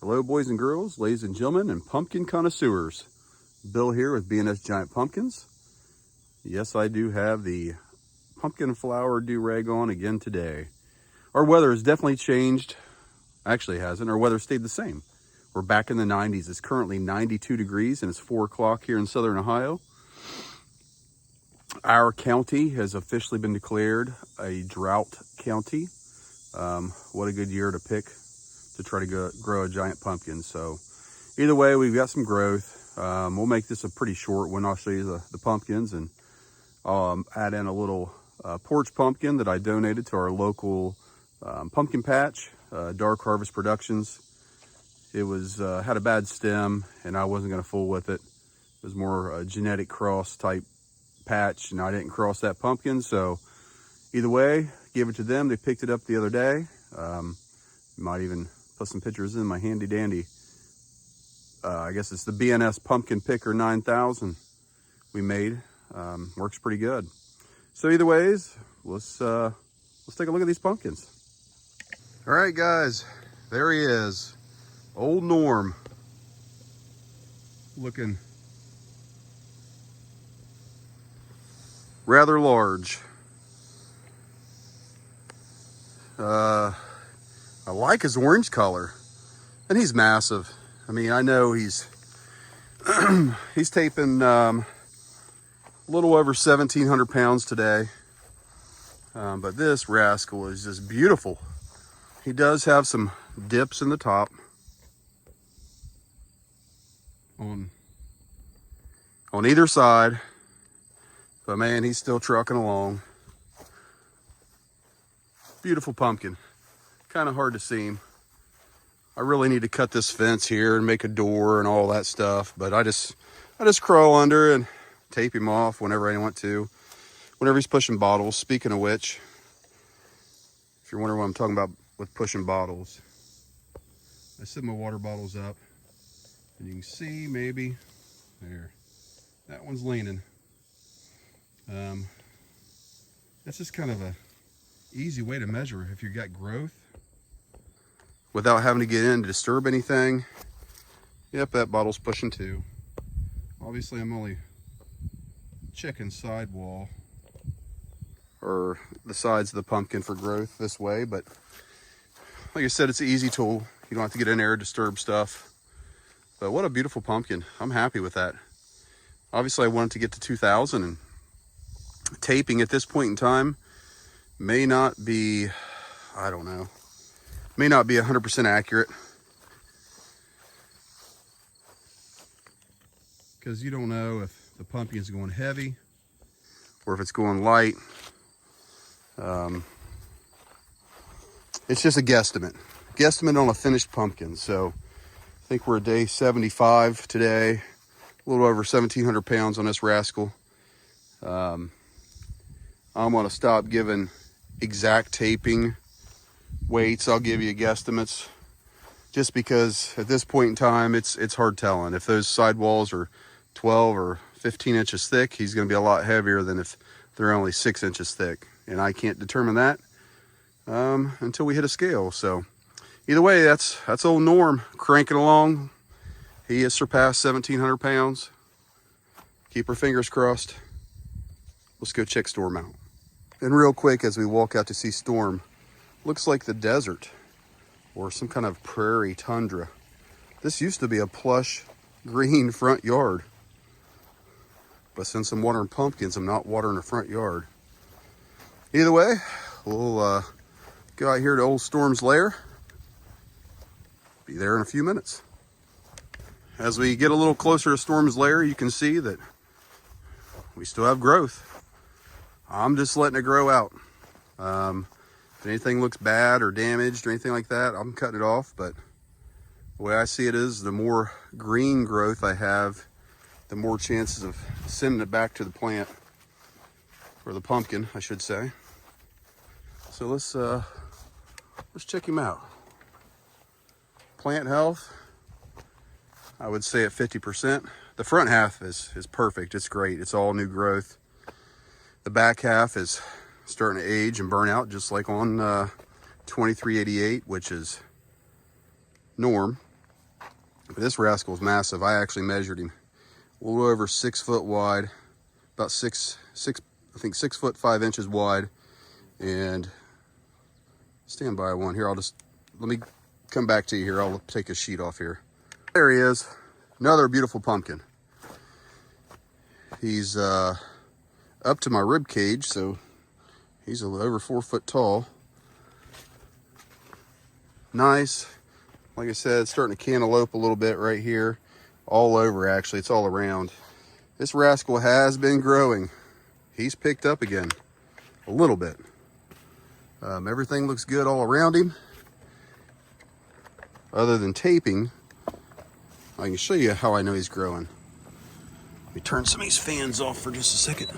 Hello boys and girls, ladies and gentlemen, and pumpkin connoisseurs. Bill here with B&S Giant Pumpkins. Yes, I do have the pumpkin flower do-rag on again today. Our weather has definitely changed. Actually it hasn't. Our weather stayed the same. We're back in the 90s. It's currently 92 degrees and it's 4 o'clock here in southern Ohio. Our county has officially been declared a drought county. What a good year to pick to try to grow a giant pumpkin. So either way, we've got some growth. We'll make this a pretty short one. I'll show you the pumpkins, and I'll add in a little porch pumpkin that I donated to our local pumpkin patch, Dark Harvest Productions. It was had a bad stem and I wasn't going to fool with it. It was more a genetic cross type patch and I didn't cross that pumpkin. So either way, give it to them. They picked it up the other day. Might even put some pictures in my handy dandy. I guess it's the B&S Pumpkin Picker 9000 we made. Works pretty good. So either ways, let's take a look at these pumpkins. All right, guys, there he is, Old Norm, looking rather large. I like his orange color, and he's massive. I mean, I know he's he's taping a little over 1,700 pounds today, but this rascal is just beautiful. He does have some dips in the top on either side, but man, he's still trucking along. Beautiful pumpkin. Kind of hard to see him. I really need to cut this fence here and make a door and all that stuff, but I just crawl under and tape him off whenever I want to, whenever he's pushing bottles. Speaking of which, if you're wondering what I'm talking about with pushing bottles, I set my water bottles up and you can see maybe there, that one's leaning. That's just kind of a easy way to measure if you've got growth without having to get in to disturb anything. Yep, that bottle's pushing too. Obviously I'm only checking sidewall or the sides of the pumpkin for growth this way, but like I said, it's an easy tool. You don't have to get in there and disturb stuff. But what a beautiful pumpkin. I'm happy with that. Obviously I wanted to get to 2,000, and taping at this point in time may not be, I don't know, may not be 100% accurate, because you don't know if the pumpkin's going heavy or if it's going light. It's just a guesstimate on a finished pumpkin. So I think we're at day 75 today, a little over 1,700 pounds on this rascal. I'm going to stop giving exact taping weights. I'll give you guesstimates, just because at this point in time it's hard telling. If those sidewalls are 12 or 15 inches thick, he's going to be a lot heavier than if they're only 6 inches thick, and I can't determine that until we hit a scale. So either way, that's old Norm cranking along. He has surpassed 1,700 pounds. Keep our fingers crossed. Let's go check Storm out. And real quick, as we walk out to see Storm, looks like the desert or some kind of prairie tundra. This used to be a plush green front yard, but since I'm watering pumpkins, I'm not watering the front yard. Either way, we'll go out here to old Storm's lair. Be there in a few minutes. As we get a little closer to Storm's lair, you can see that we still have growth. I'm just letting it grow out. If anything looks bad or damaged or anything like that, I'm cutting it off. But the way I see it is, the more green growth I have, the more chances of sending it back to the plant, or the pumpkin, I should say. So let's check him out. Plant health, I would say at 50%. The front half is perfect. It's great. It's all new growth. The back half is starting to age and burn out, just like on 2388, which is Norm. This rascal is massive. I actually measured him. A little over 6 foot wide, about I think 6 foot 5 inches wide. And stand by one here. Let me come back to you here. I'll take a sheet off here. There he is. Another beautiful pumpkin. He's up to my rib cage, so he's over 4 foot tall. Nice. Like I said, starting to cantaloupe a little bit right here. All over, actually. It's all around. This rascal has been growing. He's picked up again a little bit. Everything looks good all around him. Other than taping, I can show you how I know he's growing. Let me turn some of these fans off for just a second.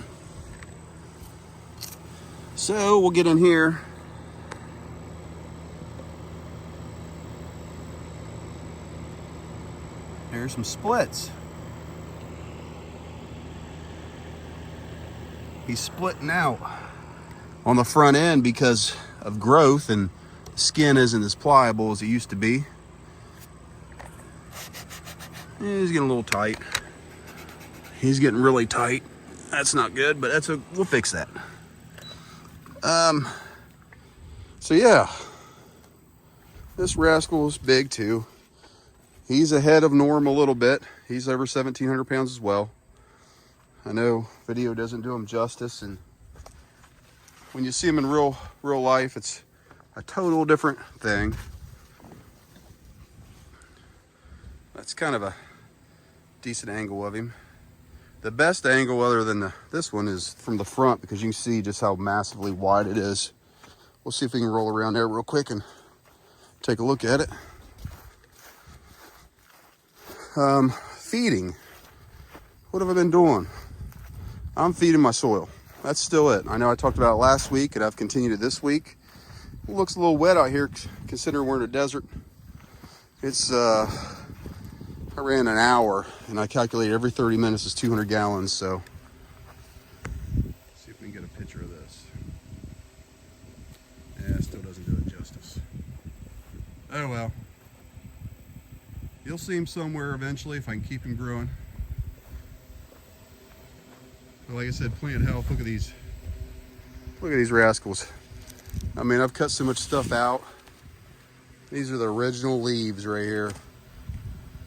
So we'll get in here. There's some splits. He's splitting out on the front end because of growth, and skin isn't as pliable as it used to be. He's getting a little tight. He's getting really tight. That's not good, but we'll fix that. So yeah, this rascal is big too. He's ahead of norm a little bit. He's over 1,700 pounds as well. I know video doesn't do him justice, and when you see him in real life, it's a total different thing. That's kind of a decent angle of him. The best angle other than this one is from the front, because you can see just how massively wide it is. We'll see if we can roll around there real quick and take a look at it. Feeding. What have I been doing? I'm feeding my soil. That's still it. I know I talked about it last week, and I've continued it this week. It looks a little wet out here considering we're in a desert. It's I ran an hour, and I calculated every 30 minutes is 200 gallons, so let's see if we can get a picture of this. Yeah, it still doesn't do it justice. Oh well. You'll see him somewhere eventually if I can keep him growing. But like I said, plant health. Look at these rascals. I mean, I've cut so much stuff out. These are the original leaves right here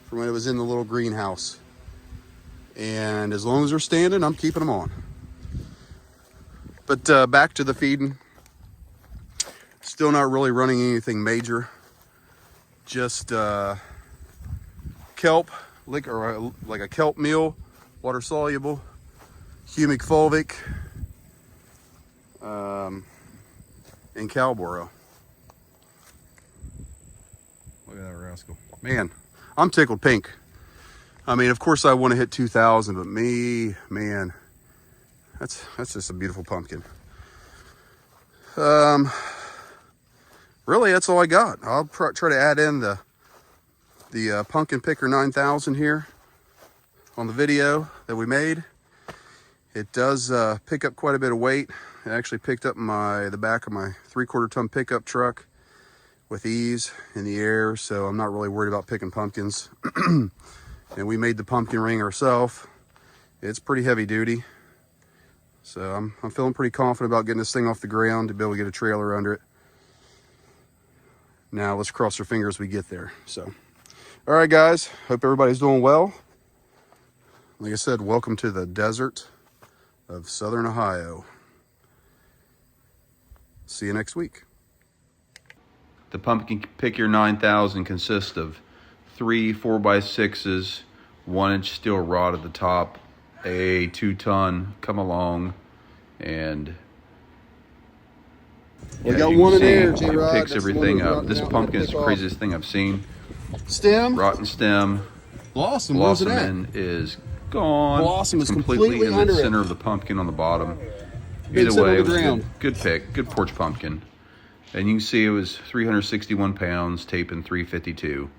from when it was in the little greenhouse. And as long as they're standing, I'm keeping them on. But back to the feeding. Still not really running anything major. Just kelp, like a kelp meal, water soluble, humic fulvic, and cow boro. Look at that rascal. Man, I'm tickled pink. I mean, of course I want to hit 2,000, but man, that's just a beautiful pumpkin. Really, that's all I got. I'll try to add in the Pumpkin Picker 9000 here on the video that we made. It does pick up quite a bit of weight. It actually picked up the back of my 3/4 ton pickup truck with ease in the air, so I'm not really worried about picking pumpkins. And we made the pumpkin ring ourselves. It's pretty heavy duty, so I'm feeling pretty confident about getting this thing off the ground to be able to get a trailer under it. Now let's cross our fingers we get there. So, all right, guys, hope everybody's doing well. Like I said, welcome to the desert of Southern Ohio. See you next week. The Pumpkin Picker 9000 consists of 3 4x6s, 1-inch steel rod at the top, a 2-ton come along, and we got one in there, J-Rod. It picks everything up. This pumpkin is the craziest thing I've seen. Stem. Rotten stem. Blossom. Blossom end is gone. Blossom is is completely in under the it. center of the pumpkin on the bottom. It's Either way, on the it was ground. good pick, good porch pumpkin. And you can see it was 361 pounds, taping 352.